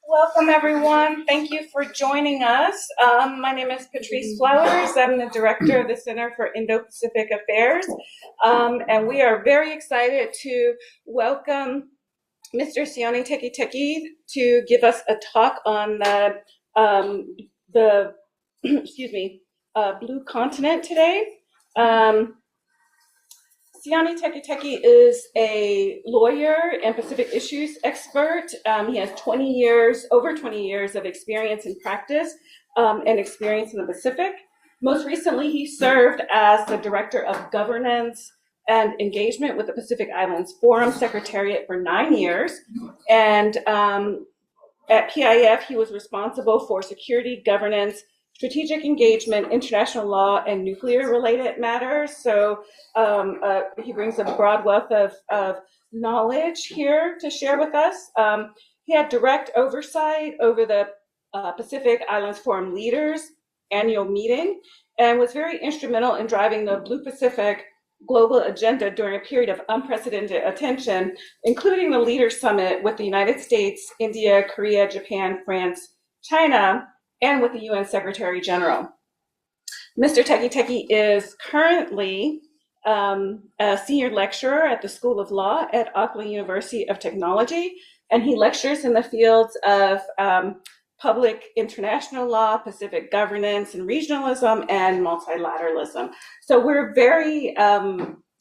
Welcome, everyone. Thank you for joining us. My name is Patrice Flowers. I'm the director of the Center for Indo-Pacific Affairs, and we are very excited to welcome Mr. Sione Tekiteki to give us a talk on the Blue Continent today. Sione Tekiteki is a lawyer and Pacific issues expert. He has over 20 years of experience in practice and experience in the Pacific. Most recently, he served as the Director of Governance and Engagement with the Pacific Islands Forum Secretariat for 9 years. And at PIF, he was responsible for security, governance, strategic engagement, international law, and nuclear-related matters. So he brings a broad wealth of knowledge here to share with us. He had direct oversight over the Pacific Islands Forum Leaders annual meeting and was very instrumental in driving the Blue Pacific global agenda during a period of unprecedented attention, including the Leaders Summit with the United States, India, Korea, Japan, France, China, and with the UN Secretary General. Mr. Tekiteki is currently a senior lecturer at the School of Law at Auckland University of Technology, and he lectures in the fields of public international law, Pacific governance and regionalism, and multilateralism. So we're very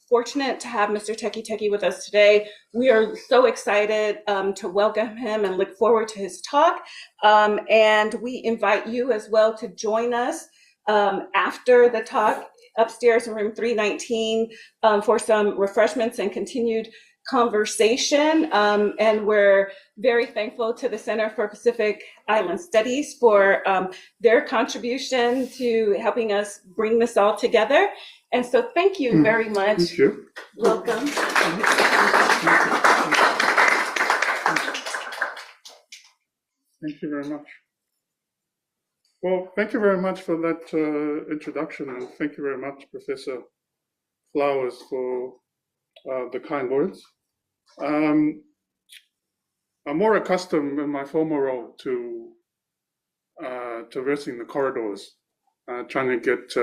fortunate to have Mr. Tekiteki with us today. We are so excited to welcome him and look forward to his talk. And we invite you as well to join us after the talk upstairs in room 319 for some refreshments and continued conversation. And we're very thankful to the Center for Pacific Island Studies for their contribution to helping us bring this all together. And so thank you very much. Thank you. Welcome. Thank you very much. Well, thank you very much for that introduction, and thank you very much, Professor Flowers, for the kind words. I'm more accustomed in my former role to traversing the corridors, trying to get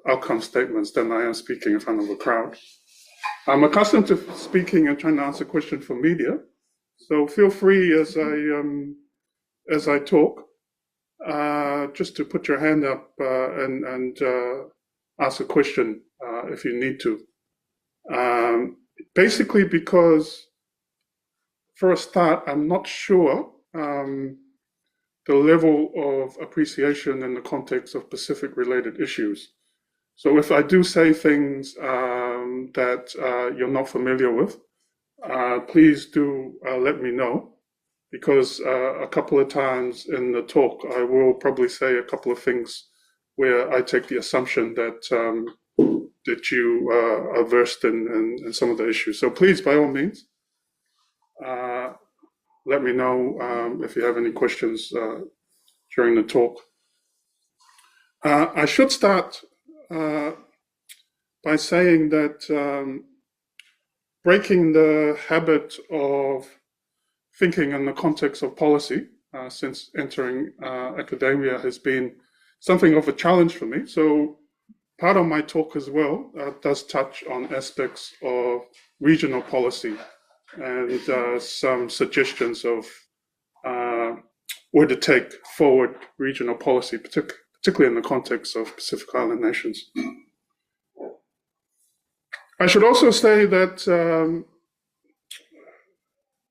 outcome statements than I am speaking in front of a crowd. I'm accustomed to speaking and trying to answer questions for media, so feel free as I talk, just to put your hand up and ask a question if you need to. Basically, because for a start, I'm not sure the level of appreciation in the context of Pacific-related issues. So if I do say things that you're not familiar with, please do let me know, because a couple of times in the talk, I will probably say a couple of things where I take the assumption that that you are versed in some of the issues. So please, by all means, let me know if you have any questions during the talk. I should start by saying that breaking the habit of thinking in the context of policy since entering academia has been something of a challenge for me. So part of my talk as well does touch on aspects of regional policy and some suggestions of where to take forward regional policy, particularly in the context of Pacific Island nations. I should also say that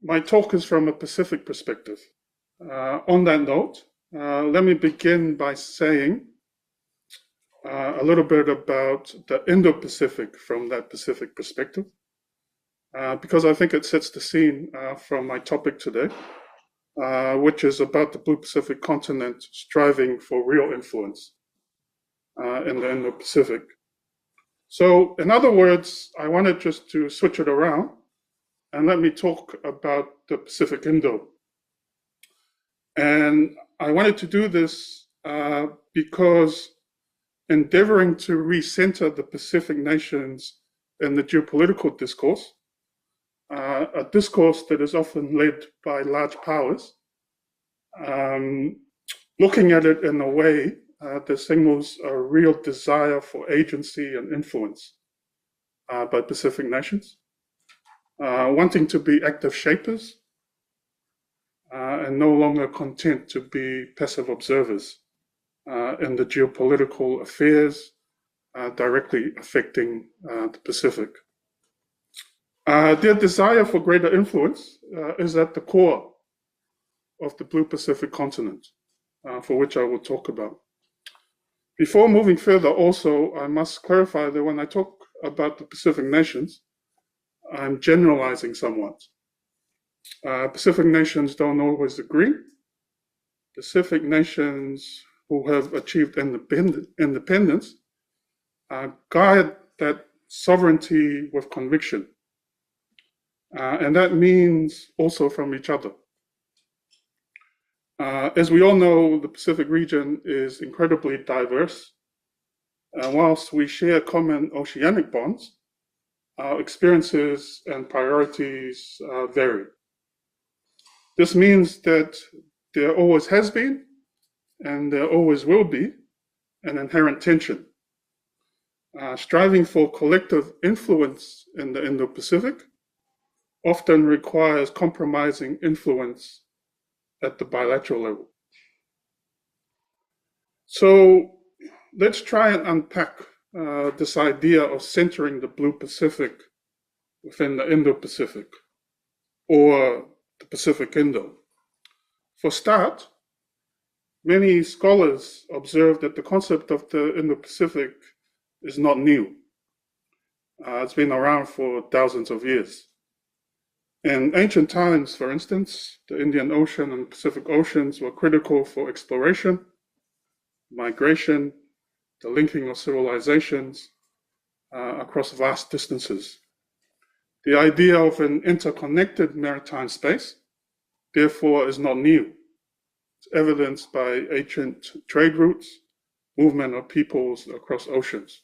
my talk is from a Pacific perspective. On that note, let me begin by saying a little bit about the Indo-Pacific from that Pacific perspective, because I think it sets the scene from my topic today, which is about the Blue Pacific continent striving for real influence in the Indo-Pacific. So in other words, I wanted just to switch it around and let me talk about the Pacific Indo. And I wanted to do this because endeavoring to recenter the Pacific nations in the geopolitical discourse, a discourse that is often led by large powers, looking at it in a way that signals a real desire for agency and influence by Pacific nations, wanting to be active shapers and no longer content to be passive observers in the geopolitical affairs directly affecting the Pacific. Their desire for greater influence is at the core of the Blue Pacific continent, for which I will talk about. Before moving further, also, I must clarify that when I talk about the Pacific nations, I'm generalizing somewhat. Pacific nations don't always agree. Pacific nations who have achieved independence guide that sovereignty with conviction. And that means also from each other. As we all know, the Pacific region is incredibly diverse. Whilst we share common oceanic bonds, our experiences and priorities vary. This means that there always has been, and there always will be, an inherent tension. Striving for collective influence in the Indo-Pacific often requires compromising influence at the bilateral level. So let's try and unpack this idea of centering the Blue Pacific within the Indo-Pacific, or the Pacific Indo. For start, many scholars observe that the concept of the Indo-Pacific is not new. It's been around for thousands of years. In ancient times, for instance, the Indian Ocean and Pacific Oceans were critical for exploration, migration, the linking of civilizations across vast distances. The idea of an interconnected maritime space, therefore, is not new. It's evidenced by ancient trade routes, movement of peoples across oceans.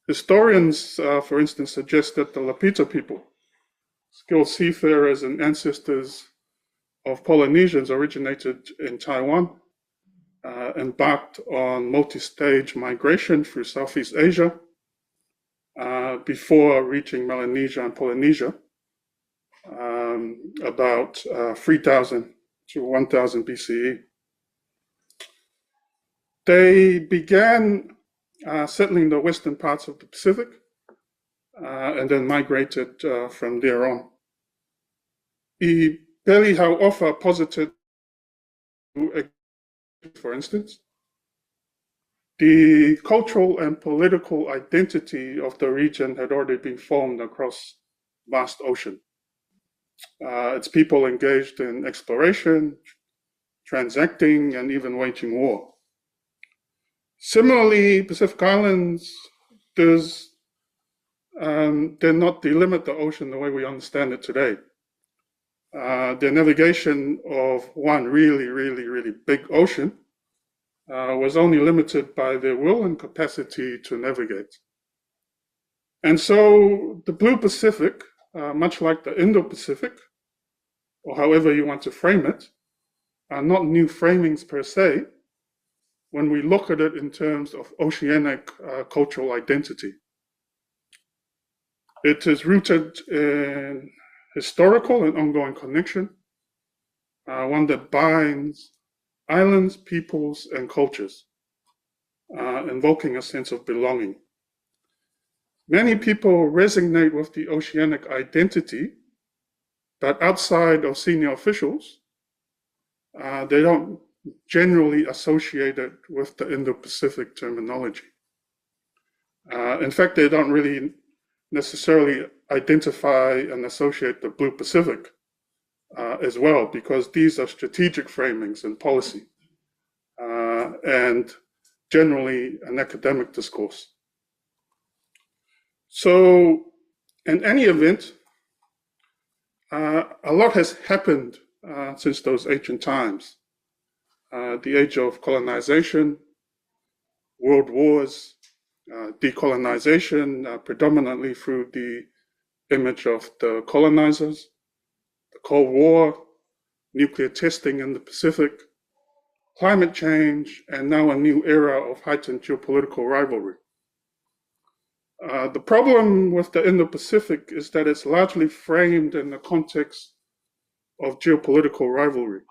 Historians, for instance, suggest that the Lapita people, skilled seafarers and ancestors of Polynesians, originated in Taiwan, embarked on multi-stage migration through Southeast Asia before reaching Melanesia and Polynesia about 3000 to 1000 BCE. They began settling the western parts of the Pacific and then migrated from there on. Peli Hau'ofa posited, for instance, the cultural and political identity of the region had already been formed across vast ocean. Its people engaged in exploration, transacting, and even waging war. Similarly, Pacific Islands, they're not delimit the ocean the way we understand it today. The navigation of one really big ocean was only limited by their will and capacity to navigate. And so the Blue Pacific, much like the Indo-Pacific, or however you want to frame it, are not new framings per se when we look at it in terms of oceanic cultural identity. It is rooted in historical and ongoing connection, one that binds islands, peoples, and cultures, invoking a sense of belonging. Many people resonate with the oceanic identity, but outside of senior officials, they don't generally associate it with the Indo-Pacific terminology. In fact, they don't really necessarily identify and associate the Blue Pacific as well, because these are strategic framings and policy, and generally an academic discourse. So in any event, a lot has happened since those ancient times. The age of colonization, world wars, decolonization, predominantly through the image of the colonizers, the Cold War, nuclear testing in the Pacific, climate change, and now a new era of heightened geopolitical rivalry. The problem with the Indo-Pacific is that it's largely framed in the context of geopolitical rivalry,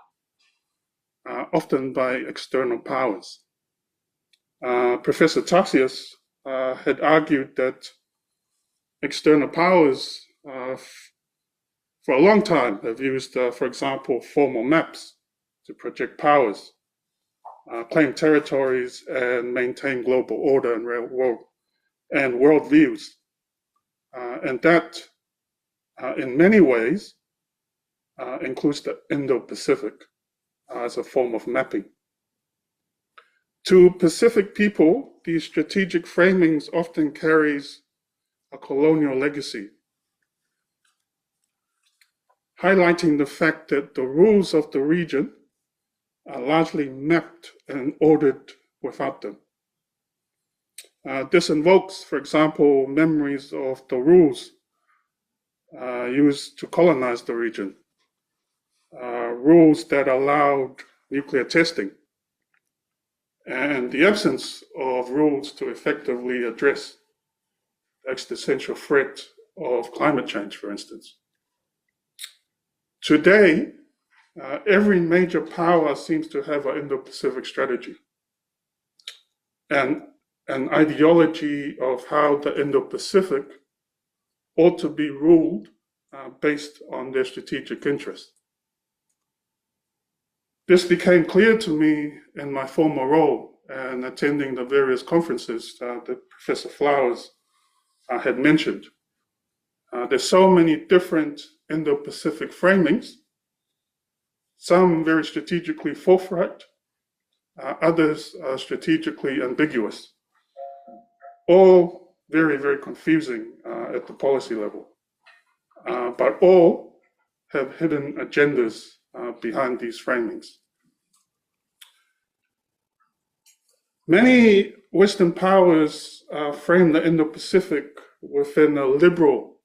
often by external powers. Professor Tarsius had argued that external powers for a long time have used, for example, formal maps to project powers, claim territories, and maintain global order and worldviews. And that, in many ways, includes the Indo-Pacific as a form of mapping. To Pacific people, these strategic framings often carries a colonial legacy, highlighting the fact that the rules of the region are largely mapped and ordered without them. This invokes, for example, memories of the rules used to colonize the region, rules that allowed nuclear testing, and the absence of rules to effectively address the existential threat of climate change, for instance. Today, every major power seems to have an Indo-Pacific strategy and an ideology of how the Indo-Pacific ought to be ruled based on their strategic interests. This became clear to me in my former role and attending the various conferences that Professor Flowers had mentioned. There's so many different Indo-Pacific framings, some very strategically forthright, others strategically ambiguous, all very, very confusing at the policy level, but all have hidden agendas behind these framings. Many Western powers frame the Indo-Pacific within a liberal,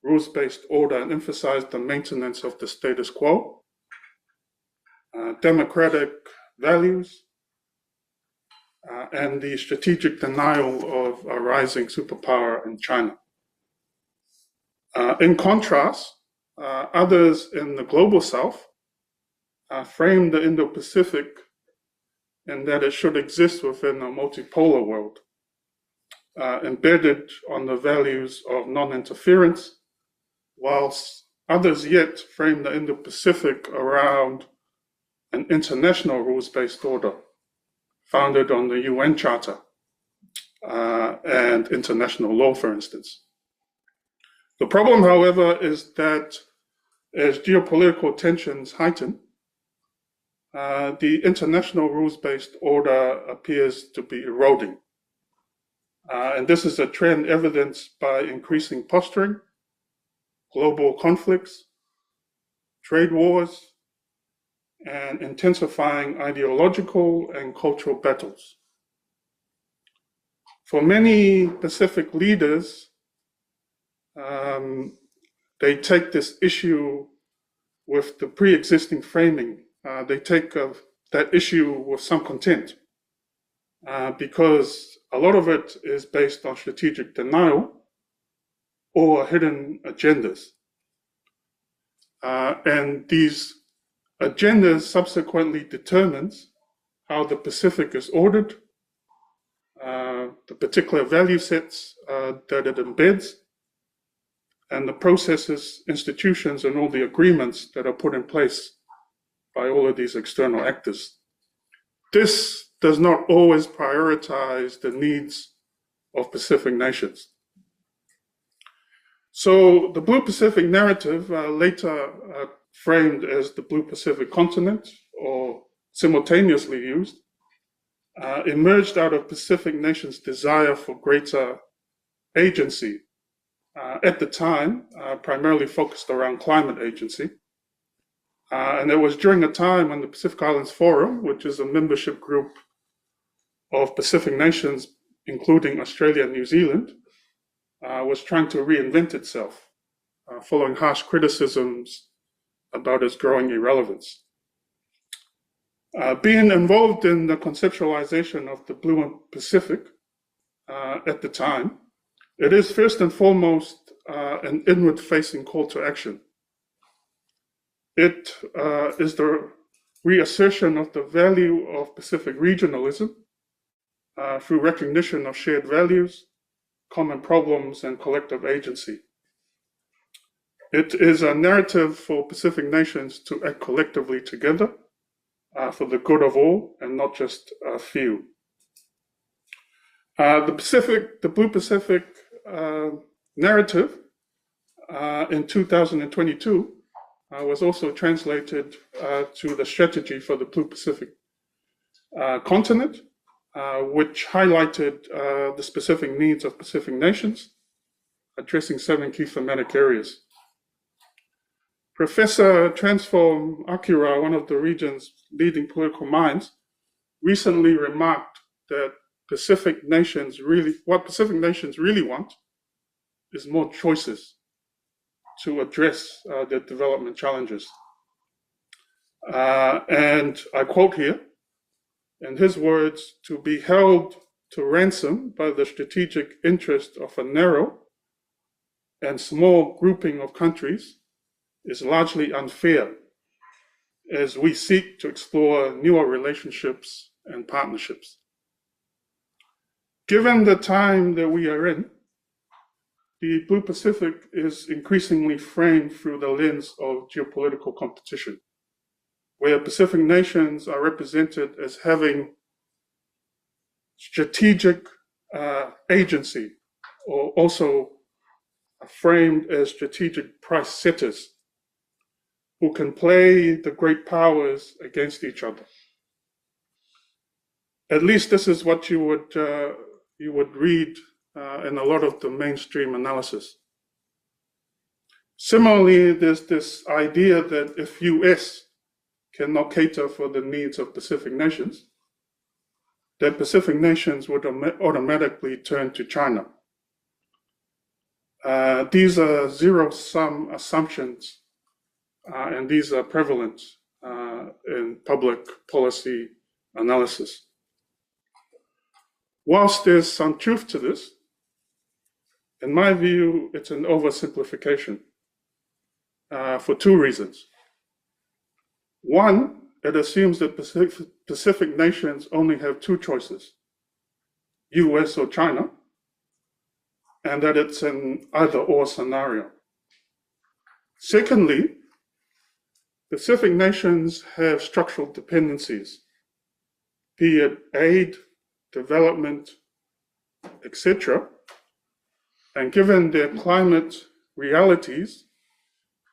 rules-based order and emphasize the maintenance of the status quo, democratic values, and the strategic denial of a rising superpower in China. In contrast, others in the global South frame the Indo-Pacific in that it should exist within a multipolar world, embedded on the values of non-interference, whilst others yet frame the Indo-Pacific around an international rules-based order founded on the UN Charter and international law, for instance. The problem, however, is that as geopolitical tensions heighten, the international rules-based order appears to be eroding. And this is a trend evidenced by increasing posturing, global conflicts, trade wars, and intensifying ideological and cultural battles. For many Pacific leaders, they take this issue with the pre-existing framing. They take that issue with some contempt because a lot of it is based on strategic denial or hidden agendas. And these agendas subsequently determines how the Pacific is ordered, the particular value sets that it embeds, and the processes, institutions, and all the agreements that are put in place by all of these external actors. This does not always prioritize the needs of Pacific nations. So the Blue Pacific narrative, later framed as the Blue Pacific continent, or simultaneously used, emerged out of Pacific nations' desire for greater agency, at the time primarily focused around climate agency. And it was during a time when the Pacific Islands Forum, which is a membership group of Pacific nations, including Australia and New Zealand, was trying to reinvent itself, following harsh criticisms about its growing irrelevance. Being involved in the conceptualization of the Blue Pacific at the time, it is first and foremost an inward-facing call to action. It is the reassertion of the value of Pacific regionalism through recognition of shared values, common problems, and collective agency. It is a narrative for Pacific nations to act collectively together for the good of all and not just a few. The Blue Pacific narrative in 2022 was also translated to the strategy for the Blue Pacific continent, which highlighted the specific needs of Pacific nations, addressing 7 key thematic areas. Professor Transform Akira, one of the region's leading political minds, recently remarked that what Pacific nations really want is more choices to address their development challenges. And I quote here, in his words, to be held to ransom by the strategic interest of a narrow and small grouping of countries is largely unfair as we seek to explore newer relationships and partnerships. Given the time that we are in, the Blue Pacific is increasingly framed through the lens of geopolitical competition, where Pacific nations are represented as having strategic agency, or also framed as strategic price setters who can play the great powers against each other. At least this is what you would read in a lot of the mainstream analysis. Similarly, there's this idea that if US cannot cater for the needs of Pacific nations, that Pacific nations would automatically turn to China. These are zero-sum assumptions, and these are prevalent in public policy analysis. Whilst there's some truth to this, in my view, it's an oversimplification for 2 reasons. One, it assumes that Pacific nations only have 2 choices, US or China, and that it's an either-or scenario. Secondly, Pacific nations have structural dependencies, be it aid, development, etc. And given their climate realities,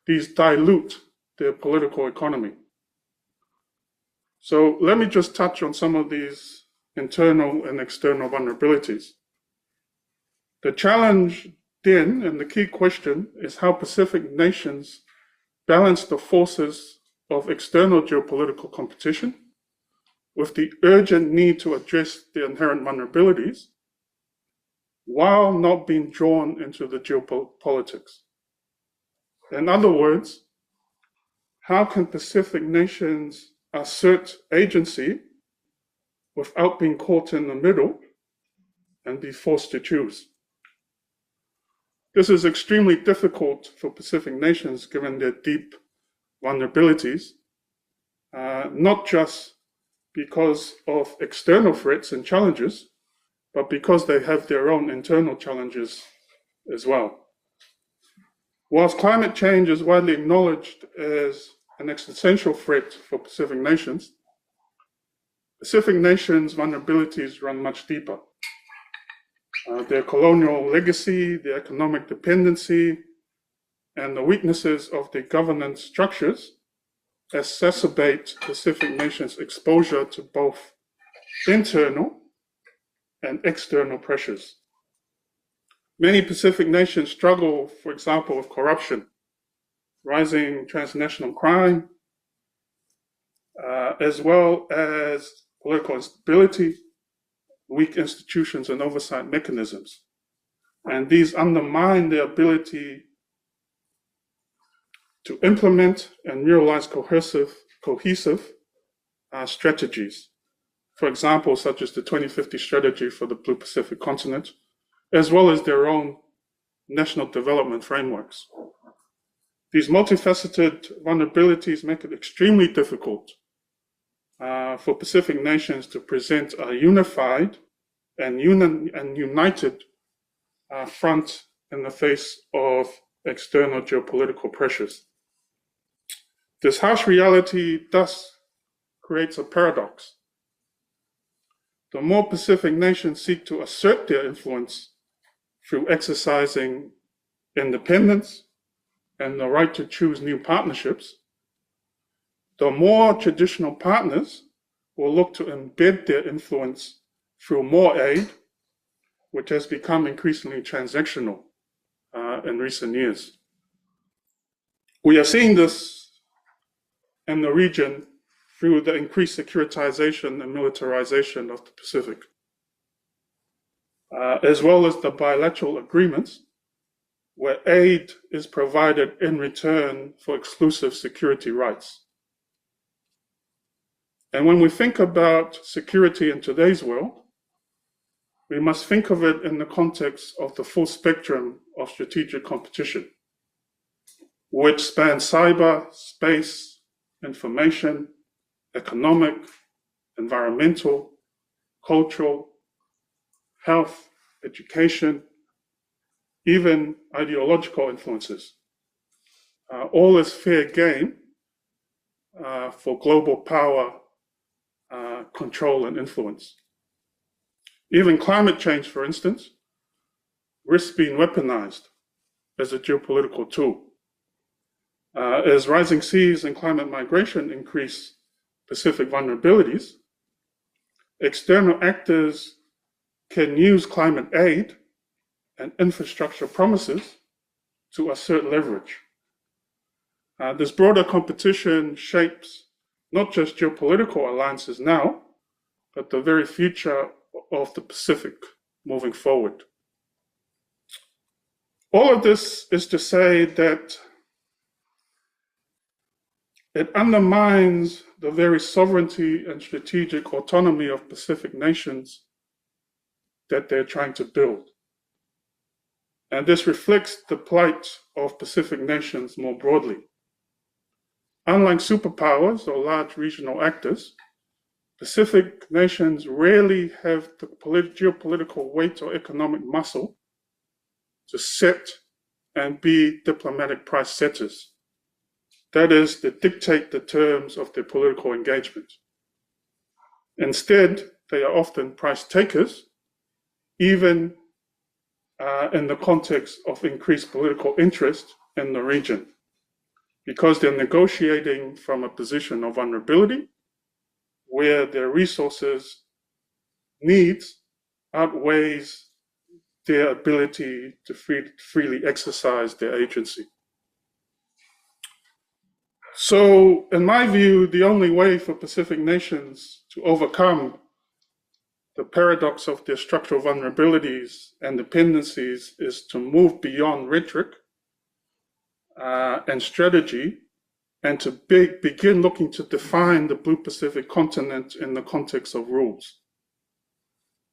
these dilute their political economy. So let me just touch on some of these internal and external vulnerabilities. The challenge then, and the key question, is how Pacific nations balance the forces of external geopolitical competition with the urgent need to address the inherent vulnerabilities while not being drawn into the geopolitics. In other words, how can Pacific nations assert agency without being caught in the middle and be forced to choose? This is extremely difficult for Pacific nations given their deep vulnerabilities, not just because of external threats and challenges, but because they have their own internal challenges as well. Whilst climate change is widely acknowledged as an existential threat for Pacific nations vulnerabilities run much deeper. Their colonial legacy, their economic dependency, and the weaknesses of their governance structures exacerbate Pacific nations' exposure to both internal and external pressures. Many Pacific nations struggle, for example, with corruption, rising transnational crime, as well as political instability, weak institutions and oversight mechanisms. And these undermine their ability to implement and realize cohesive strategies. For example, such as the 2050 strategy for the Blue Pacific continent, as well as their own national development frameworks. These multifaceted vulnerabilities make it extremely difficult for Pacific nations to present a unified and united front in the face of external geopolitical pressures. This harsh reality thus creates a paradox. The more Pacific nations seek to assert their influence through exercising independence and the right to choose new partnerships, the more traditional partners will look to embed their influence through more aid, which has become increasingly transactional in recent years. We are seeing this in the region through the increased securitization and militarization of the Pacific, as well as the bilateral agreements where aid is provided in return for exclusive security rights. And when we think about security in today's world, we must think of it in the context of the full spectrum of strategic competition, which spans cyber, space, information, economic, environmental, cultural, health, education, even ideological influences. All is fair game for global power, control, and influence. Even climate change, for instance, risks being weaponized as a geopolitical tool. As rising seas and climate migration increase Pacific vulnerabilities, external actors can use climate aid and infrastructure promises to assert leverage. This broader competition shapes not just geopolitical alliances now, but the very future of the Pacific moving forward. All of this is to say that it undermines the very sovereignty and strategic autonomy of Pacific nations that they're trying to build. And this reflects the plight of Pacific nations more broadly. Unlike superpowers or large regional actors, Pacific nations rarely have the geopolitical weight or economic muscle to set and be diplomatic price setters. That is, to dictate the terms of their political engagement. Instead, they are often price takers, even in the context of increased political interest in the region, because they're negotiating from a position of vulnerability where their resources needs outweighs their ability to freely exercise their agency. So, in my view, the only way for Pacific nations to overcome the paradox of their structural vulnerabilities and dependencies is to move beyond rhetoric and strategy, and to begin looking to define the Blue Pacific continent in the context of rules.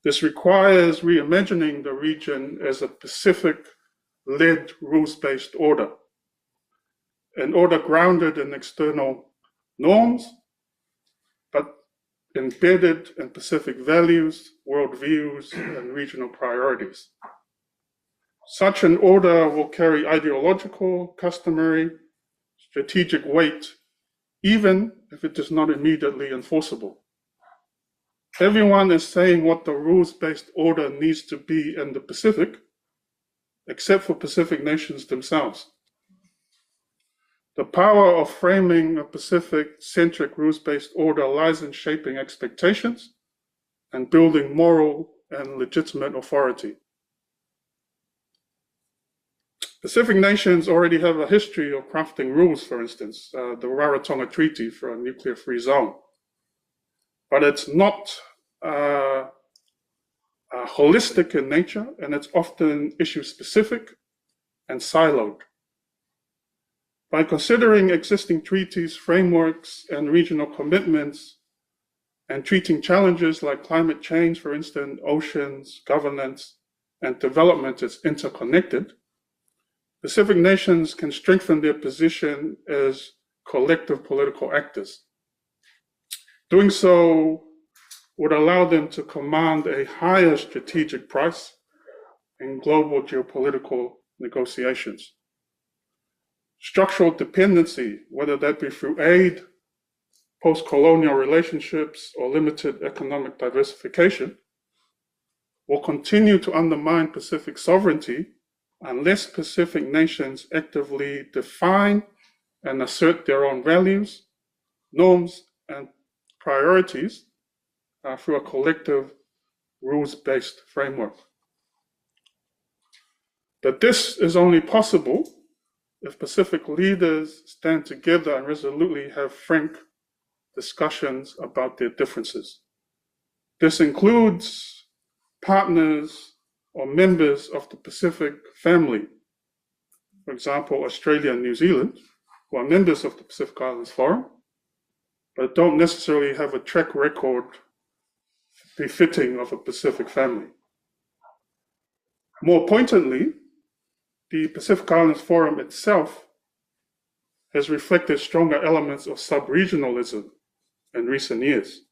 This requires reimagining the region as a Pacific-led rules-based order, an order grounded in external norms, but embedded in Pacific values, worldviews, and regional priorities. Such an order will carry ideological, customary, strategic weight, even if it is not immediately enforceable. Everyone is saying what the rules-based order needs to be in the Pacific, except for Pacific nations themselves. The power of framing a Pacific-centric rules-based order lies in shaping expectations and building moral and legitimate authority. Pacific nations already have a history of crafting rules, for instance, the Rarotonga Treaty for a nuclear-free zone. But it's not holistic in nature, and it's often issue-specific and siloed. By considering existing treaties, frameworks, and regional commitments, and treating challenges like climate change, for instance, oceans, governance, and development as interconnected, Pacific nations can strengthen their position as collective political actors. Doing so would allow them to command a higher strategic price in global geopolitical negotiations. Structural dependency, whether that be through aid, post-colonial relationships, or limited economic diversification, will continue to undermine Pacific sovereignty unless Pacific nations actively define and assert their own values, norms, and priorities through a collective rules-based framework. But this is only possible if Pacific leaders stand together and resolutely have frank discussions about their differences. This includes partners or members of the Pacific family, for example, Australia and New Zealand, who are members of the Pacific Islands Forum, but don't necessarily have a track record befitting of a Pacific family. More pointedly, the Pacific Islands Forum itself has reflected stronger elements of sub-regionalism in recent years.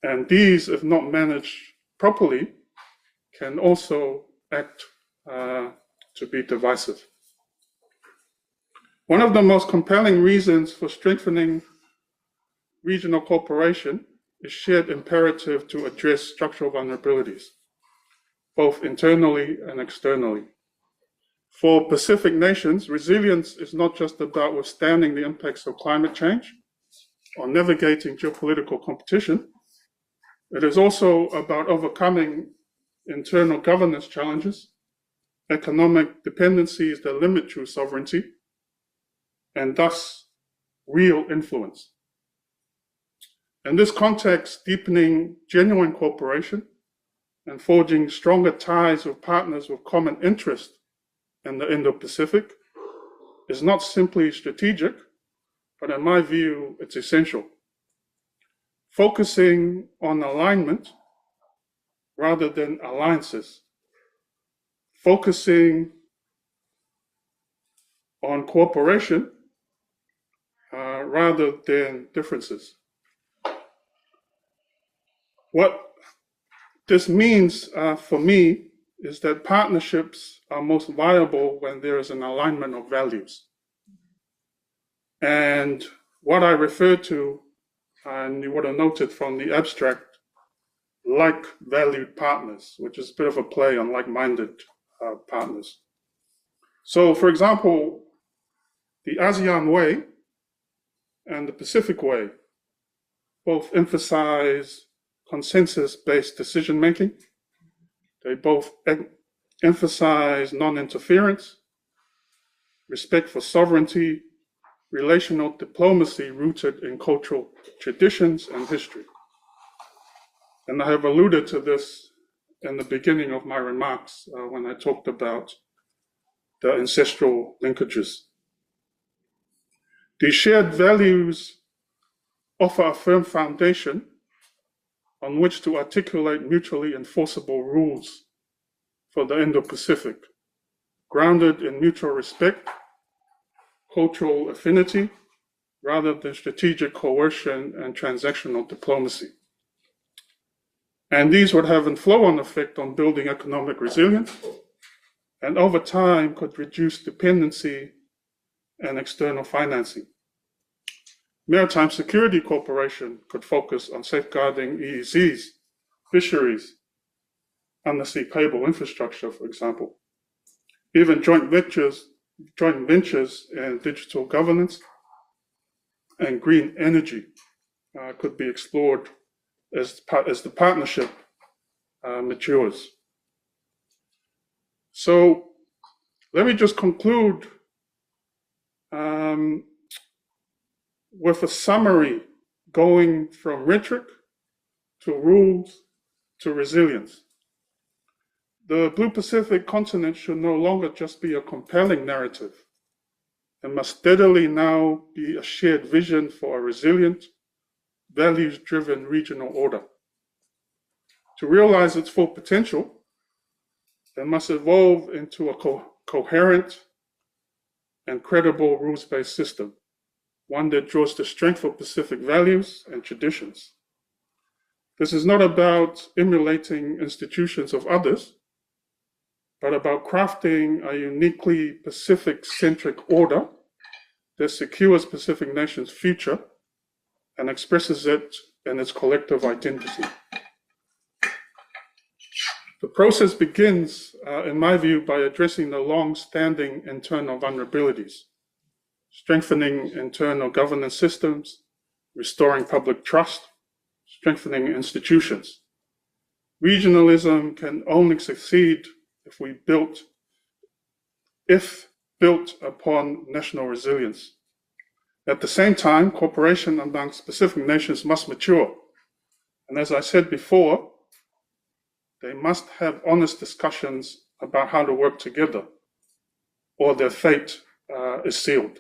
And these, if not managed properly, can also act to be divisive. One of the most compelling reasons for strengthening regional cooperation is shared imperative to address structural vulnerabilities, both internally and externally. For Pacific nations, resilience is not just about withstanding the impacts of climate change or navigating geopolitical competition. It is also about overcoming internal governance challenges, economic dependencies that limit true sovereignty, and thus real influence. In this context, deepening genuine cooperation and forging stronger ties with partners with common interest in the Indo-Pacific is not simply strategic, but in my view, it's essential. Focusing on alignment rather than alliances, focusing on cooperation rather than differences. What this means for me is that partnerships are most viable when there is an alignment of values. And what I refer to, and you would have noted from the abstract, like valued partners, which is a bit of a play on like-minded partners. So, for example, the ASEAN Way and the Pacific Way both emphasize consensus-based decision-making. They both emphasize non-interference, respect for sovereignty, relational diplomacy rooted in cultural traditions and history. And I have alluded to this in the beginning of my remarks when I talked about the ancestral linkages. These shared values offer a firm foundation on which to articulate mutually enforceable rules for the Indo-Pacific, grounded in mutual respect, cultural affinity, rather than strategic coercion and transactional diplomacy. And these would have a flow-on effect on building economic resilience, and over time could reduce dependency and external financing. Maritime security cooperation could focus on safeguarding EEZs, fisheries, undersea cable infrastructure, for example. Even joint ventures in digital governance and green energy could be explored as the partnership matures. So let me just conclude with a summary going from rhetoric to rules to resilience. The Blue Pacific continent should no longer just be a compelling narrative and must steadily now be a shared vision for a resilient, values-driven regional order. To realize its full potential, it must evolve into a coherent and credible rules-based system, one that draws the strength of Pacific values and traditions. This is not about emulating institutions of others, but about crafting a uniquely Pacific-centric order that secures Pacific nations' future and expresses it in its collective identity. The process begins, in my view, by addressing the long-standing internal vulnerabilities, strengthening internal governance systems, restoring public trust, strengthening institutions. Regionalism can only succeed if built upon national resilience. At the same time, cooperation among specific nations must mature. And as I said before, they must have honest discussions about how to work together, or their fate is sealed.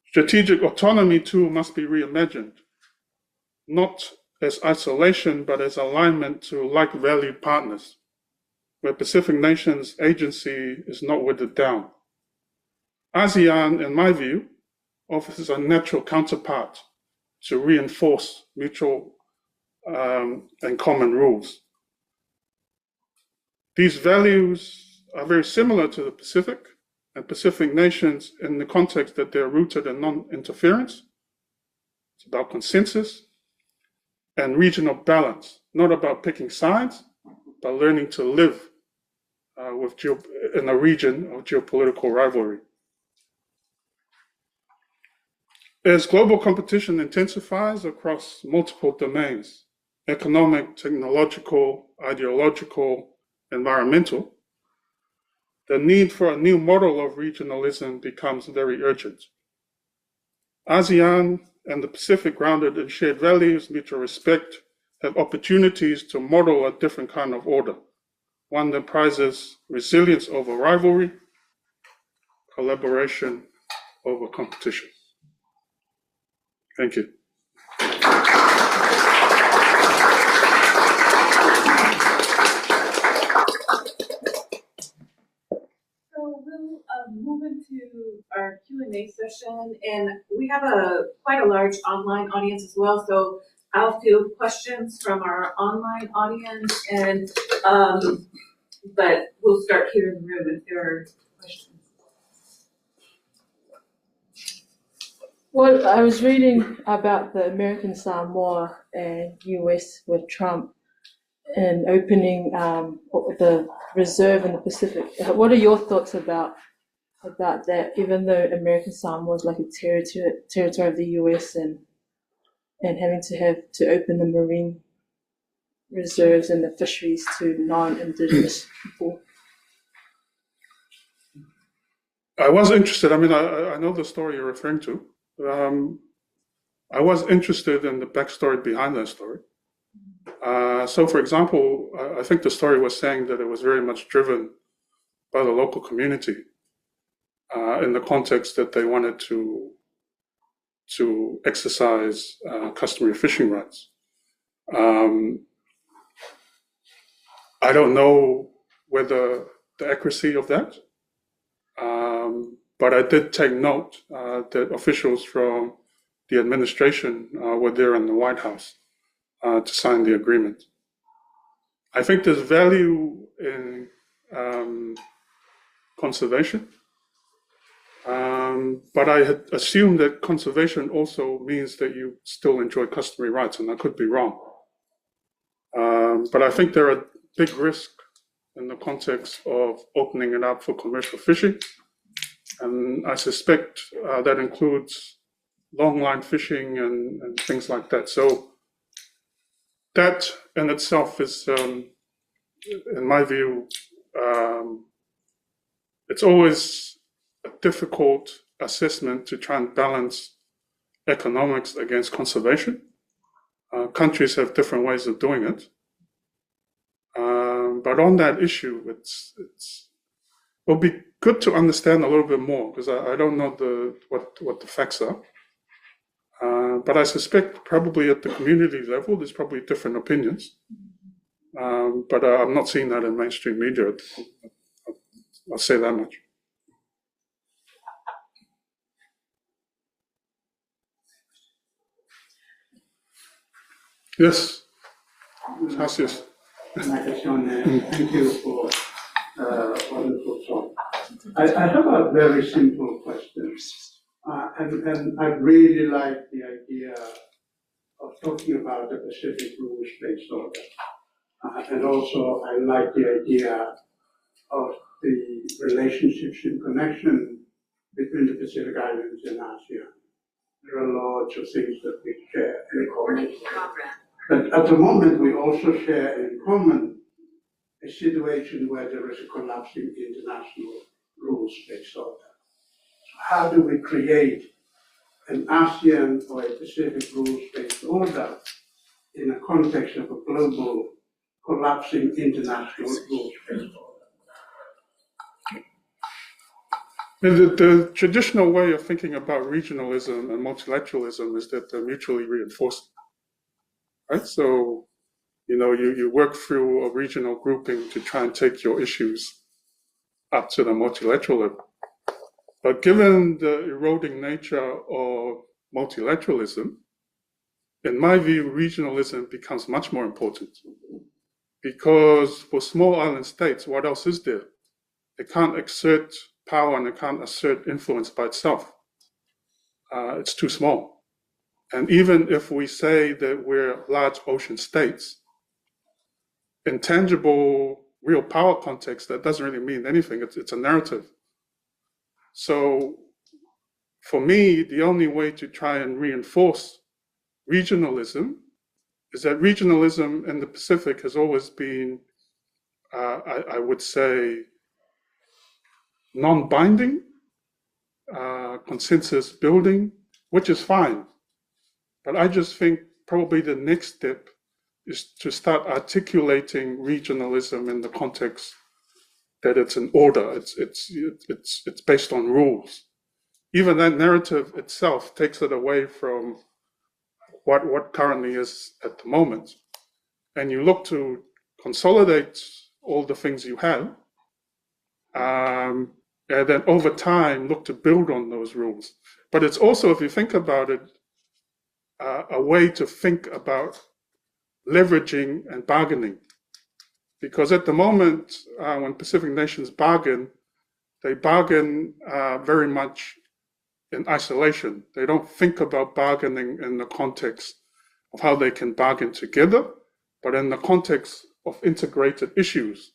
Strategic autonomy, too, must be reimagined, not as isolation, but as alignment to like-valued partners, where Pacific nations' agency is not withered down. ASEAN, in my view, offers a natural counterpart to reinforce mutual and common rules. These values are very similar to the Pacific and Pacific nations in the context that they're rooted in non-interference. It's about consensus and regional balance, not about picking sides, but learning to live in a region of geopolitical rivalry. As global competition intensifies across multiple domains, economic, technological, ideological, environmental, the need for a new model of regionalism becomes very urgent. ASEAN and the Pacific, grounded in shared values, mutual respect, have opportunities to model a different kind of order, one that prizes resilience over rivalry, collaboration over competition. Thank you. So we'll move into our Q&A session, and we have quite a large online audience as well. So I'll field questions from our online audience, and but we'll start here in the room if there are questions. Well, I was reading about the American Samoa and US with Trump and opening the reserve in the Pacific. What are your thoughts about that? Even though American Samoa is like a territory of the US and having to open the marine reserves and the fisheries to non-indigenous people. I was interested. I mean, I know the story you're referring to. I was interested in the backstory behind that story. So, for example, I think the story was saying that it was very much driven by the local community in the context that they wanted to exercise customary fishing rights. I don't know whether the accuracy of that, but I did take note that officials from the administration were there in the White House to sign the agreement. I think there's value in conservation, but I had assumed that conservation also means that you still enjoy customary rights, and I could be wrong. But I think there are big risks in the context of opening it up for commercial fishing, and I suspect that includes long line fishing and things like that. So that in itself is, in my view, it's always a difficult assessment to try and balance economics against conservation. Countries have different ways of doing it. But on that issue, it'll be good to understand a little bit more, because I don't know what the facts are. But I suspect probably at the community level, there's probably different opinions. But I'm not seeing that in mainstream media. I'll say that much. Yes. Gracias. Thank you for wonderful talk. I have a very simple question. And I really like the idea of talking about the Pacific rules-based order. And also I like the idea of the relationships and connection between the Pacific Islands and ASEAN. There are lots of things that we share in common. But at the moment, we also share in common a situation where there is a collapsing international rules-based order. So how do we create an ASEAN or a Pacific rules-based order in a context of a global collapsing international rules-based order? The traditional way of thinking about regionalism and multilateralism is that they're mutually reinforcing, right? So, you work through a regional grouping to try and take your issues up to the multilateral level. But given the eroding nature of multilateralism, in my view, regionalism becomes much more important. Because for small island states, what else is there? They can't exert power and it can't assert influence by itself. It's too small. And even if we say that we're large ocean states, in tangible, real power context, that doesn't really mean anything. It's a narrative. So for me, the only way to try and reinforce regionalism is that regionalism in the Pacific has always been, I would say, non-binding, consensus building, which is fine. But I just think probably the next step is to start articulating regionalism in the context that it's an order, it's based on rules. Even that narrative itself takes it away from what currently is at the moment. And you look to consolidate all the things you have, and then over time look to build on those rules. But it's also, if you think about it, a way to think about leveraging and bargaining. Because at the moment, when Pacific nations bargain, they bargain very much in isolation. They don't think about bargaining in the context of how they can bargain together, but in the context of integrated issues,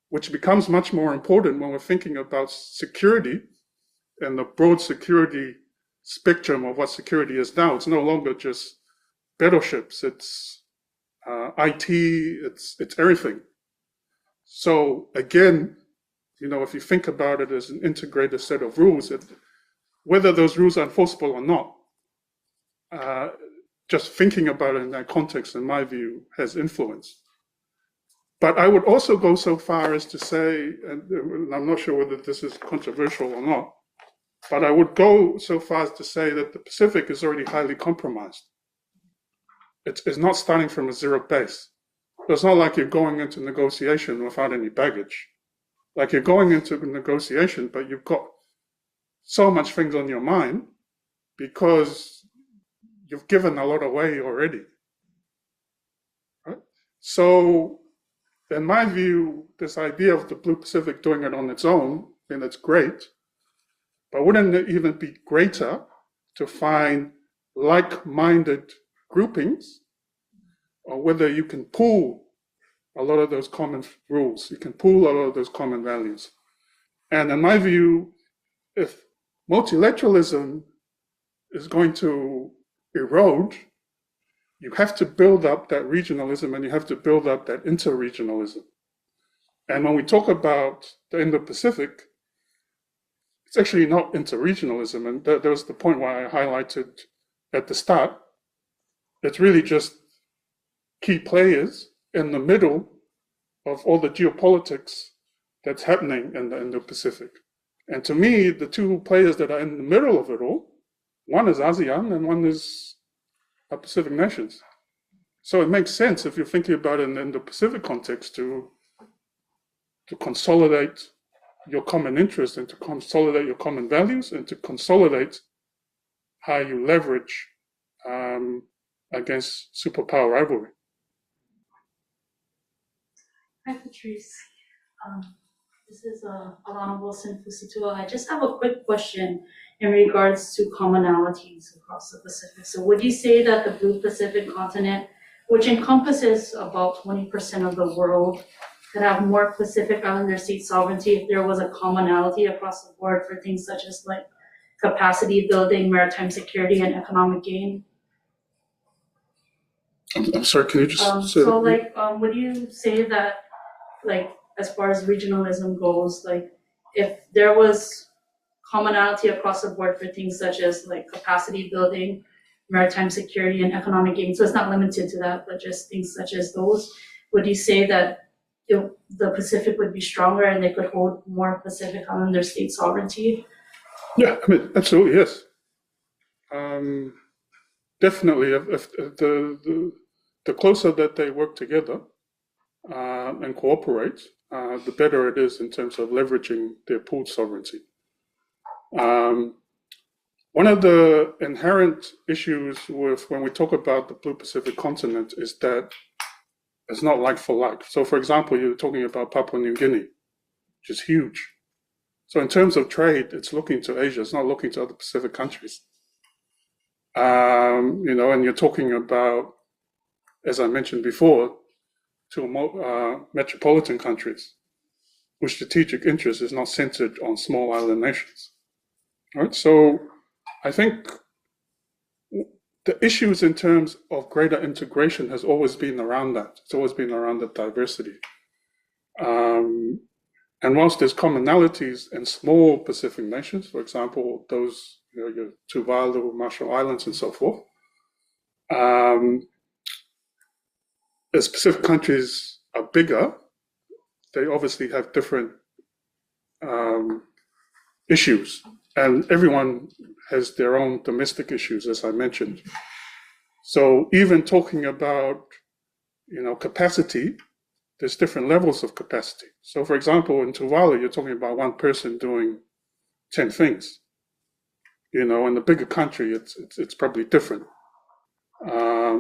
which becomes much more important when we're thinking about security and the broad security spectrum of what security is now. It's no longer just battleships, it's IT, it's everything. So again, if you think about it as an integrated set of rules, whether those rules are enforceable or not, just thinking about it in that context, in my view, has influence. But I would also go so far as to say, and I'm not sure whether this is controversial or not, but I would go so far as to say that the Pacific is already highly compromised. It's not starting from a zero base. It's not like you're going into negotiation without any baggage. Like you're going into a negotiation, but you've got so much things on your mind because you've given a lot away already. Right? So, in my view, this idea of the Blue Pacific doing it on its own, and it's great, but wouldn't it even be greater to find like-minded groupings, or whether you can pool a lot of those common rules, you can pool a lot of those common values. And in my view, if multilateralism is going to erode, you have to build up that regionalism and you have to build up that interregionalism. And when we talk about the Indo-Pacific, it's actually not interregionalism. And that was the point why I highlighted at the start. It's really just key players in the middle of all the geopolitics that's happening in the Indo-Pacific. And to me, the two players that are in the middle of it all, one is ASEAN and one is Pacific nations. So it makes sense if you're thinking about it in the Indo-Pacific context to consolidate your common interests and to consolidate your common values and to consolidate how you leverage against superpower rivalry. Hi, Patrice. This is Alana Wilson Fusituo. I just have a quick question in regards to commonalities across the Pacific. So would you say that the Blue Pacific continent, which encompasses about 20% of the world, could have more Pacific Islander state sovereignty if there was a commonality across the board for things such as like capacity building, maritime security, and economic gain? I'm sorry, can you just say so that? would you say that, like, as far as regionalism goes, like, if there was commonality across the board for things such as like capacity building, maritime security, and economic gain, so it's not limited to that, but just things such as those, would you say that the Pacific would be stronger and they could hold more Pacific Islander state sovereignty? Yeah, I mean, absolutely, yes. Definitely, if the closer that they work together and cooperate, the better it is in terms of leveraging their pooled sovereignty. One of the inherent issues with when we talk about the Blue Pacific continent is that it's not like for like. So, for example, you're talking about Papua New Guinea, which is huge. So, in terms of trade, it's looking to Asia. It's not looking to other Pacific countries. And you're talking about, as I mentioned before, to metropolitan countries whose strategic interest is not centered on small island nations. Right? So I think the issues in terms of greater integration has always been around that. It's always been around the diversity. And whilst there's commonalities in small Pacific nations, for example, those, your Tuvalu, Marshall Islands, and so forth, as Pacific countries are bigger, they obviously have different issues, and everyone has their own domestic issues, as I mentioned. So even talking about, capacity, there's different levels of capacity. So for example, in Tuvalu, you're talking about one person doing 10 things. In the bigger country, it's probably different.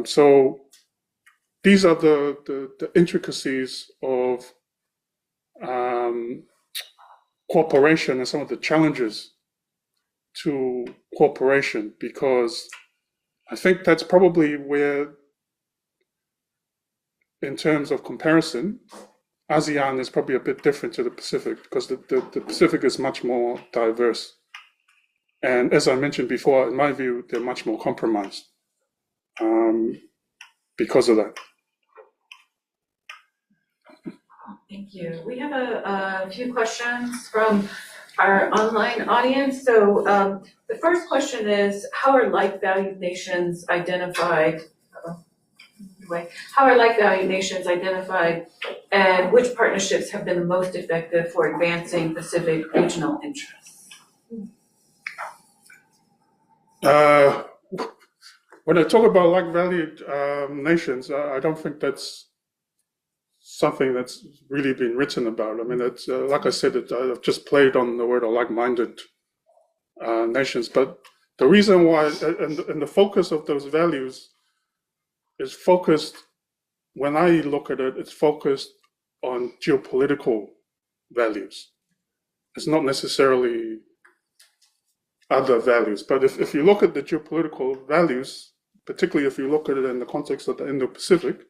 So these are the intricacies of cooperation and some of the challenges to cooperation, because I think that's probably where, in terms of comparison, ASEAN is probably a bit different to the Pacific, because the Pacific is much more diverse. And as I mentioned before, in my view, they're much more compromised because of that. Thank you. We have a few questions from our online audience. So the first question is, how are like-valued nations identified? How are like-valued nations identified, and which partnerships have been the most effective for advancing Pacific regional interests? When I talk about like-valued nations, I don't think that's something that's really been written about. I mean, it's like I said, I've just played on the word of like-minded nations. But the reason why, and the focus of those values is focused, when I look at it, it's focused on geopolitical values. It's not necessarily other values. But if you look at the geopolitical values, particularly if you look at it in the context of the Indo-Pacific,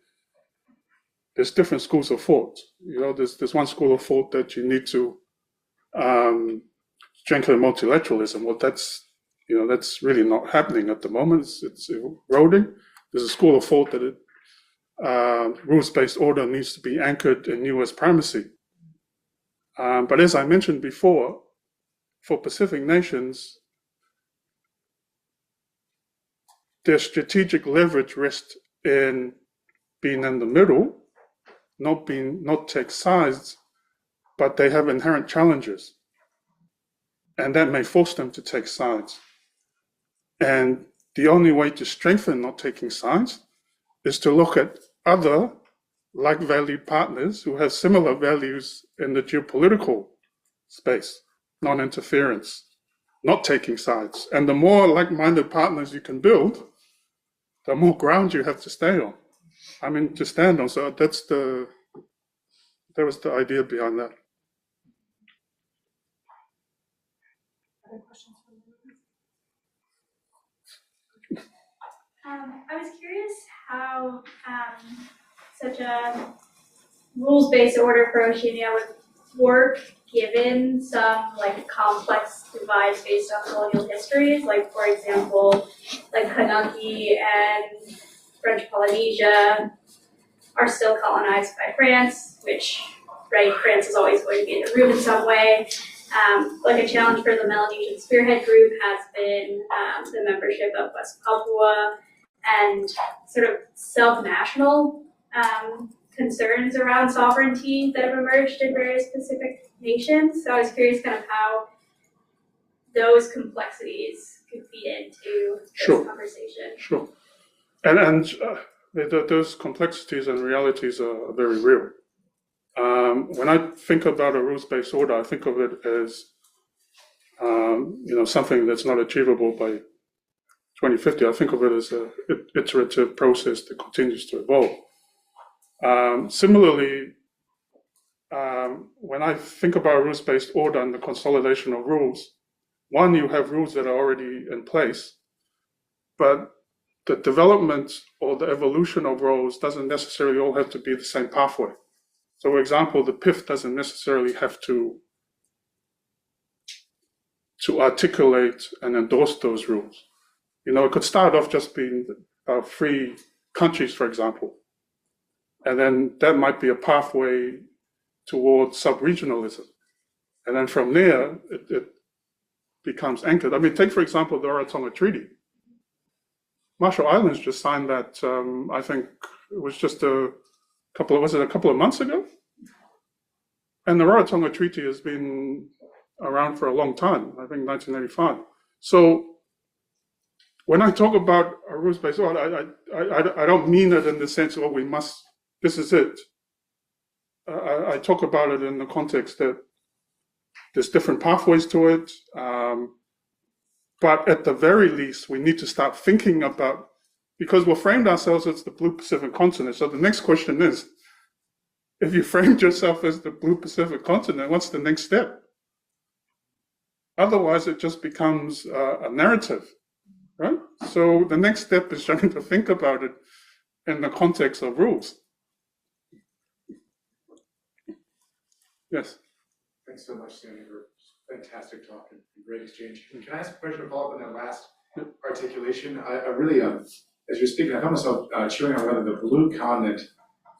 there's different schools of thought. There's one school of thought that you need to strengthen multilateralism. Well, that's really not happening at the moment. It's eroding. There's a school of thought that rules-based order needs to be anchored in U.S. primacy. But as I mentioned before, for Pacific nations, their strategic leverage rests in being in the middle, not take sides, but they have inherent challenges. And that may force them to take sides. And the only way to strengthen not taking sides is to look at other like-valued partners who have similar values in the geopolitical space, non-interference, not taking sides. And the more like-minded partners you can build, the more ground you have to stay on. I mean, to stand on. So that was the idea behind that. Other questions from the room? I was curious how such a rules-based order for Oceania would work given some like complex divides based on colonial histories, like for example, like Kanaki and French Polynesia are still colonized by France, which, right, France is always going to be in the room in some way. Like a challenge for the Melanesian Spearhead Group has been the membership of West Papua and sort of self-national concerns around sovereignty that have emerged in various Pacific nations. So I was curious kind of how those complexities could feed into this conversation. Sure. And those complexities and realities are very real. When I think about a rules-based order, I think of it as something that's not achievable by 2050. I think of it as an iterative process that continues to evolve. Similarly, when I think about a rules-based order and the consolidation of rules, one, you have rules that are already in place, but the development or the evolution of roles doesn't necessarily all have to be the same pathway. So, for example, the PIF doesn't necessarily have to articulate and endorse those rules. It could start off just being free countries, for example, and then that might be a pathway towards sub-regionalism. And then from there, it becomes anchored. I mean, take, for example, the Rarotonga Treaty. Marshall Islands just signed that, I think it was just a couple of months ago? And the Rarotonga Treaty has been around for a long time, I think 1985. So when I talk about a rules-based order, I don't mean it in the sense, this is it. I talk about it in the context that there's different pathways to it. But at the very least, we need to start thinking about, because we've framed ourselves as the Blue Pacific continent. So the next question is, if you framed yourself as the Blue Pacific continent, what's the next step? Otherwise, it just becomes a narrative, right? So the next step is trying to think about it in the context of rules. Yes. Thanks so much, Sione, for fantastic talk and great exchange. Can I ask a question to follow up on that last articulation? I really, as you're speaking, I found myself chewing on whether the blue continent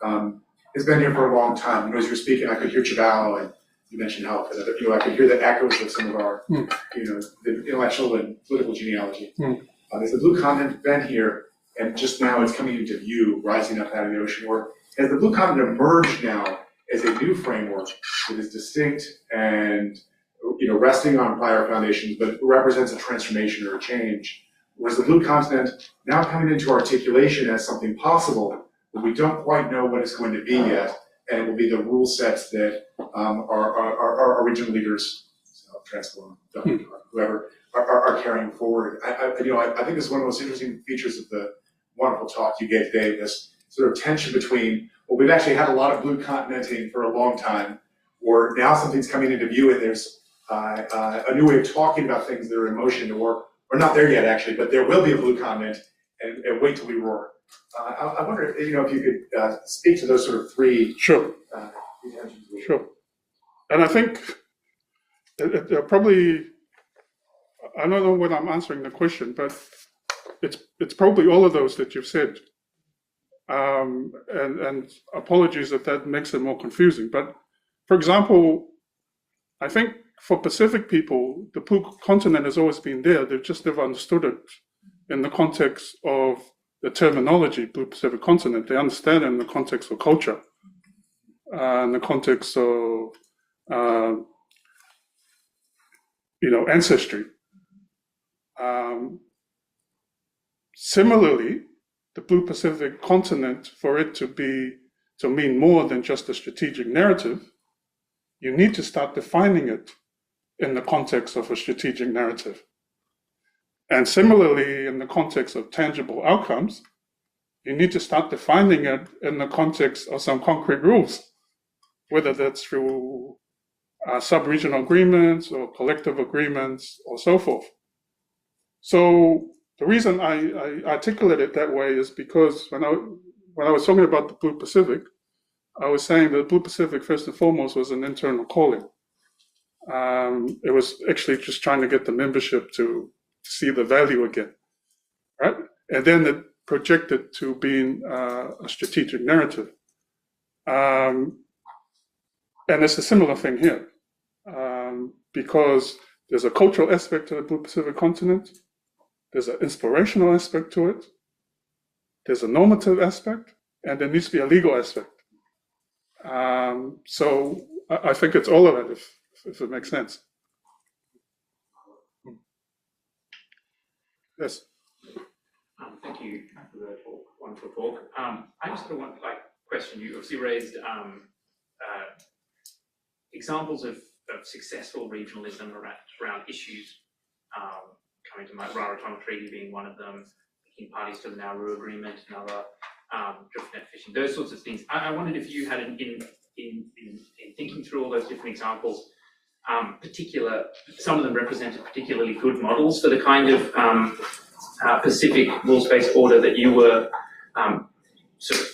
has been here for a long time. As you're speaking, I could hear Chabalo, and you mentioned how I could hear the echoes of some of our, the intellectual and political genealogy. Has the blue continent been here, and just now it's coming into view, rising up out of the ocean? Or has the blue continent emerged now as a new framework that is distinct and resting on prior foundations, but represents a transformation or a change? Whereas the blue continent now coming into articulation as something possible, but we don't quite know what it's going to be yet, and it will be the rule sets that our regional leaders, Transform, whoever, are carrying forward. I think this is one of the most interesting features of the wonderful talk you gave today, this sort of tension between, well, we've actually had a lot of blue continenting for a long time, or now something's coming into view and there's a new way of talking about things that are in motion, or not there yet actually, but there will be a blue continent, and wait till we roar. I wonder if you could speak to those sort of three. Sure. Sure. And I think probably, I don't know when I'm answering the question, but it's probably all of those that you've said. And apologies if that makes it more confusing. But for example, I think for Pacific people, the blue continent has always been there. They've just never understood it in the context of the terminology, Blue Pacific continent. They understand it in the context of culture, in the context of ancestry. Similarly, the Blue Pacific continent, for it to mean more than just a strategic narrative, you need to start defining it in the context of a strategic narrative. And similarly, in the context of tangible outcomes, you need to start defining it in the context of some concrete rules, whether that's through sub-regional agreements or collective agreements or so forth. So the reason I articulate it that way is because when I was talking about the Blue Pacific, I was saying that the Blue Pacific, first and foremost, was an internal calling. It was actually just trying to get the membership to see the value again, right? And then it projected to being a strategic narrative. And it's a similar thing here, because there's a cultural aspect to the Blue Pacific continent, there's an inspirational aspect to it, there's a normative aspect, and there needs to be a legal aspect. So I think it's all of it, if it makes sense. Yes. Thank you for the talk, wonderful talk. I just sort of want to question you. Obviously raised examples of successful regionalism around issues coming to mind, Rarotonga Treaty being one of them, making parties to the Nauru Agreement, another, drift net fishing, those sorts of things. I wondered if you had, in thinking through all those different examples, some of them represented particularly good models for the kind of Pacific rules-based order that you were sort of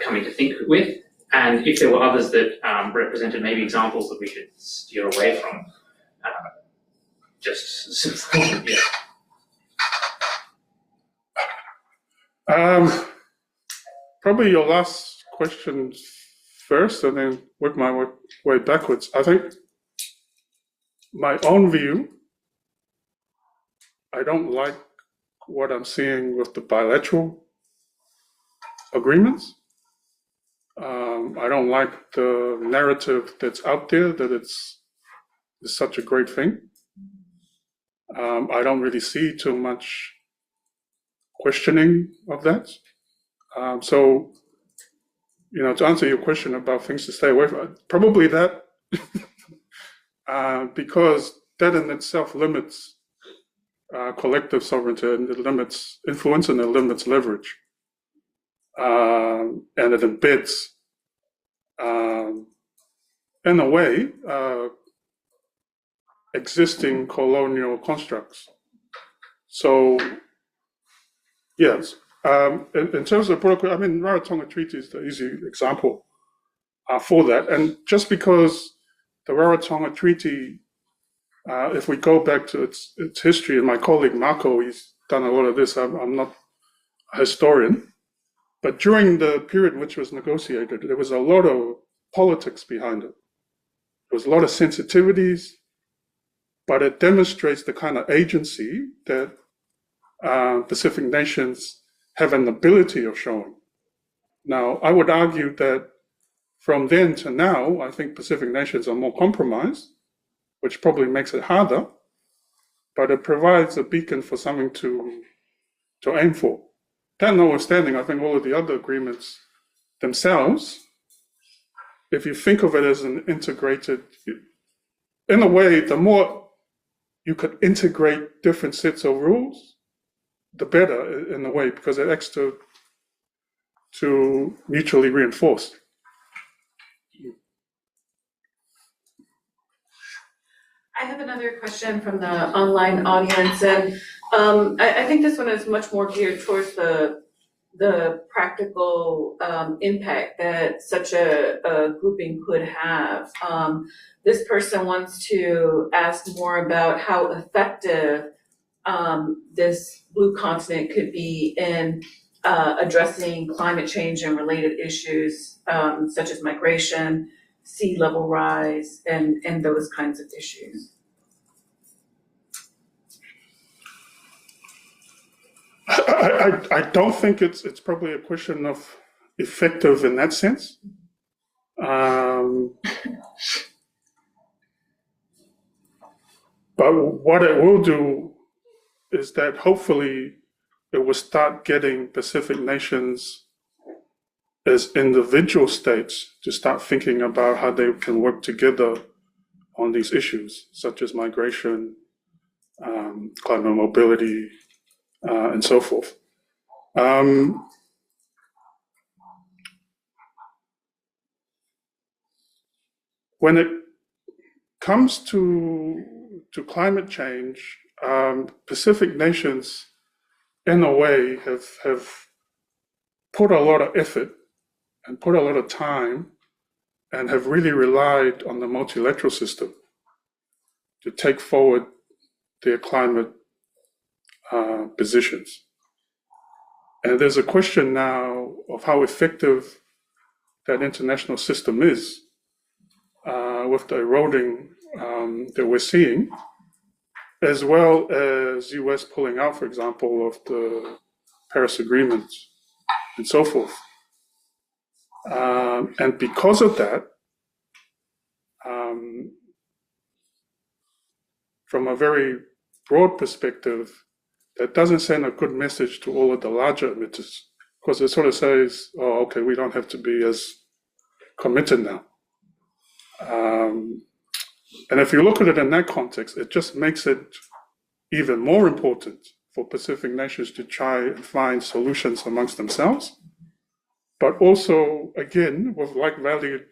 coming to think with, and if there were others that represented maybe examples that we should steer away from. Probably your last question first, and then work my way backwards. I think my own view, I don't like what I'm seeing with the bilateral agreements. I don't like the narrative that's out there that it's such a great thing. I don't really see too much questioning of that. So, to answer your question about things to stay away from, probably that, because that in itself limits collective sovereignty, and it limits influence, and it limits leverage. And it embeds, in a way, existing colonial constructs. So, yes, in terms of protocol, Rarotonga Treaty is the easy example for that. And just because the Rarotonga Treaty, if we go back to its history, and my colleague Marco, he's done a lot of this, I'm not a historian, but during the period which was negotiated, there was a lot of politics behind it. There was a lot of sensitivities, but it demonstrates the kind of agency that Pacific nations have an ability of showing. Now, I would argue that from then to now, I think Pacific nations are more compromised, which probably makes it harder, but it provides a beacon for something to aim for. That notwithstanding, I think all of the other agreements themselves, if you think of it as an integrated, in a way, the more you could integrate different sets of rules, the better in a way, because it acts to mutually reinforce. I have another question from the online audience, and I think this one is much more geared towards the practical impact that such a grouping could have. This person wants to ask more about how effective this blue continent could be in addressing climate change and related issues such as migration, sea level rise, and those kinds of issues. I don't think it's probably a question of effective in that sense. But what it will do is that hopefully it will start getting Pacific nations as individual states to start thinking about how they can work together on these issues, such as migration, climate mobility, and so forth. When it comes to climate change, Pacific nations, in a way, have put a lot of effort and put a lot of time and have really relied on the multilateral system to take forward their climate positions. And there's a question now of how effective that international system is with the eroding that we're seeing, as well as US pulling out, for example, of the Paris Agreement and so forth. And because of that, from a very broad perspective, that doesn't send a good message to all of the larger emitters, because it sort of says, oh, okay, we don't have to be as committed now. And if you look at it in that context, it just makes it even more important for Pacific nations to try and find solutions amongst themselves, but also, again, with like-valued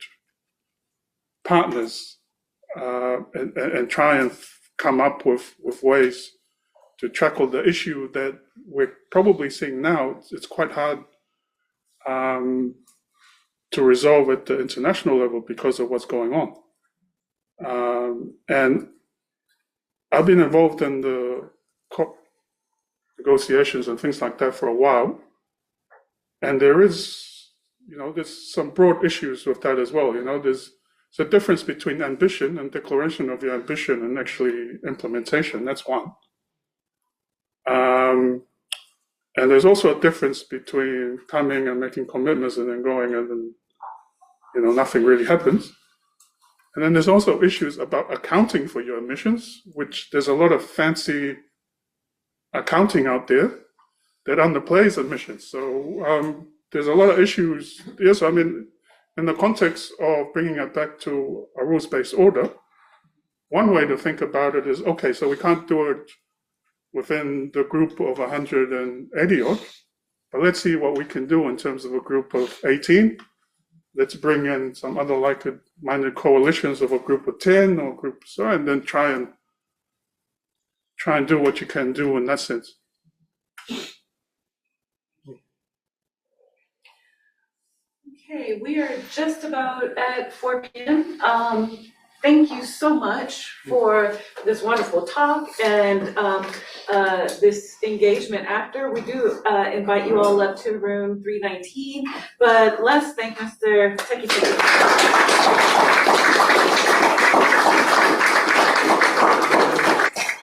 partners, and try and come up with ways to tackle the issue that we're probably seeing now. It's quite hard to resolve at the international level because of what's going on. And I've been involved in the COP negotiations and things like that for a while. And there's some broad issues with that as well. There's a difference between ambition and declaration of your ambition and actually implementation. That's one. And there's also a difference between coming and making commitments and then going and then, nothing really happens. And then there's also issues about accounting for your emissions, which there's a lot of fancy accounting out there that underplays emissions. So there's a lot of issues. Yes, I mean, in the context of bringing it back to a rules-based order, one way to think about it is, okay, so we can't do it within the group of 180 odd, but let's see what we can do in terms of a group of 18. Let's bring in some other like-minded coalitions of a group of 10 or group, and then try and do what you can do in that sense. Okay, we are just about at 4 p.m. Thank you so much for this wonderful talk and this engagement after. We do invite you all up to room 319, but let's thank Mr. Tekiteki.